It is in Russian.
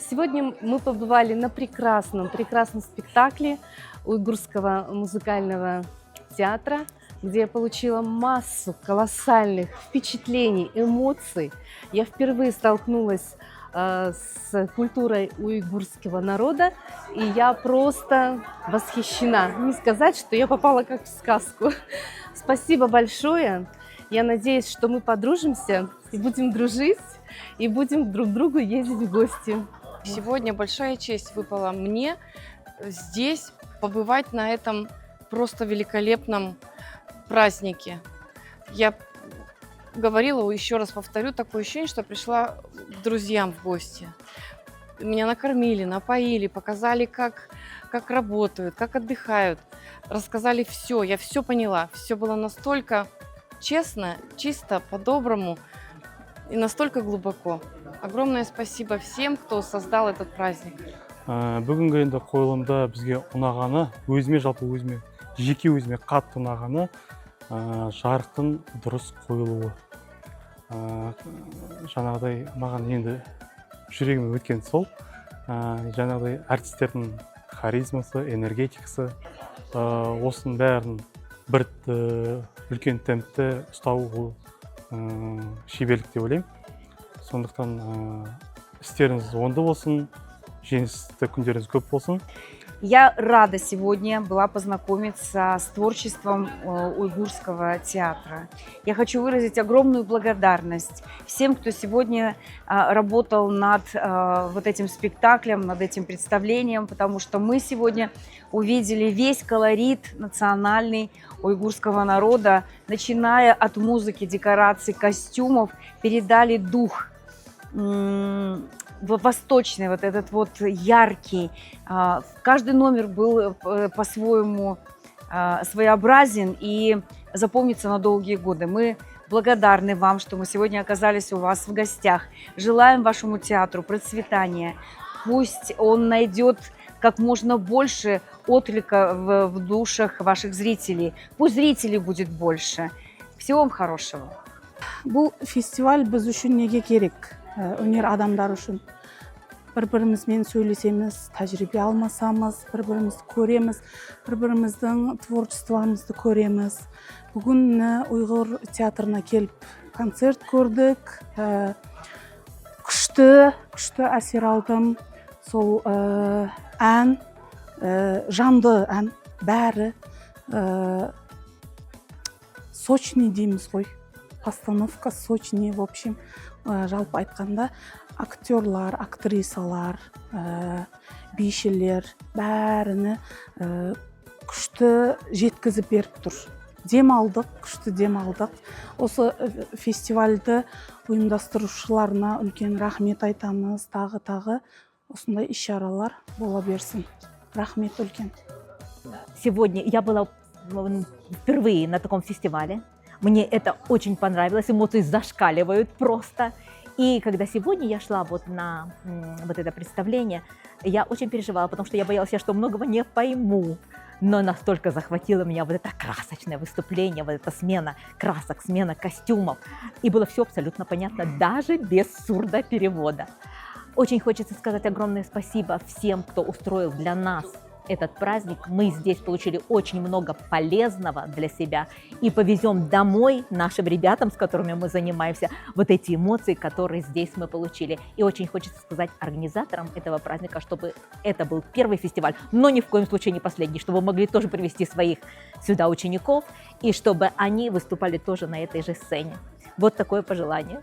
Сегодня мы побывали на прекрасном спектакле Уйгурского музыкального театра, где я получила массу колоссальных впечатлений, эмоций. Я впервые столкнулась с культурой уйгурского народа, и я просто восхищена. Не сказать, что я попала как в сказку. Спасибо большое. Я надеюсь, что мы подружимся и будем дружить, и будем друг к другу ездить в гости. Сегодня большая честь выпала мне здесь побывать на этом просто великолепном празднике. Я говорила, еще раз повторю, такое ощущение, что пришла к друзьям в гости. Меня накормили, напоили, показали, как работают, как отдыхают. Рассказали все, я все поняла. Все было настолько честно, чисто, по-доброму и настолько глубоко. Огромное спасибо всем, кто создал этот праздник. Бүгінгі енді қойылымда бізге ұнағаны, жеке өзіме қатты ұнағаны жарықтың дұрыс қойылуы. Жаңағыдай маған енді жүрегіме өткен сол. Жаңағыдай артистердің харизмасы, энергетикасы, осының бәрін бір үлкен темпте ұстау шеберлік деп ойлаймын. Сондықтан істеріңіз оңды болсын, жеңісті күндеріңіз көп болсын. Я рада сегодня была познакомиться с творчеством Уйгурского театра. Я хочу выразить огромную благодарность всем, кто сегодня работал над вот этим спектаклем, над этим представлением, потому что мы сегодня увидели весь колорит национальный уйгурского народа, начиная от музыки, декораций, костюмов, передали дух восточный, вот этот вот яркий. Каждый номер был по-своему своеобразен и запомнится на долгие годы. Мы благодарны вам, что мы сегодня оказались у вас в гостях. Желаем вашему театру процветания. Пусть он найдет как можно больше отклика в душах ваших зрителей. Пусть зрителей будет больше. Всего вам хорошего. Бұл фестиваль біз үшін неге керек? Өнер адамдар үшін. Бір-бірімізбен сөйлесеміз, тәжірибе алмасамыз, бір-бірімізді көреміз, бір-біріміздің творчествомызды көреміз. Бүгін Уйғур театрына келіп концерт көрдік. Күшті әсер алдым. Сол ән, жанды ән, бәрі сочный дейміз ғой. Постановка сочный, в общем, жалпы айтқанда актерлар, актрисалар, бишілер бәріні күшті жеткізіп беріп тұр. Күшті демалдық. Осы фестивальді ұйымдастырушыларына үлкен рахмет айтамыз, тағы осындай іс-шаралар бола берсін. Рахмет үлкен. Сегодня я была впервые на таком фестивале. Мне это очень понравилось, эмоции зашкаливают просто. И когда сегодня я шла вот на вот это представление, я очень переживала, потому что я боялась, что многого не пойму. Но настолько захватило меня вот это красочное выступление, вот эта смена красок, смена костюмов. И было все абсолютно понятно, даже без сурдоперевода. Очень хочется сказать огромное спасибо всем, кто устроил для нас этот праздник. Мы здесь получили очень много полезного для себя и повезем домой нашим ребятам, с которыми мы занимаемся, вот эти эмоции, которые здесь мы получили. И очень хочется сказать организаторам этого праздника, чтобы это был первый фестиваль, но ни в коем случае не последний, чтобы мы могли тоже привести своих сюда учеников и чтобы они выступали тоже на этой же сцене. Вот такое пожелание.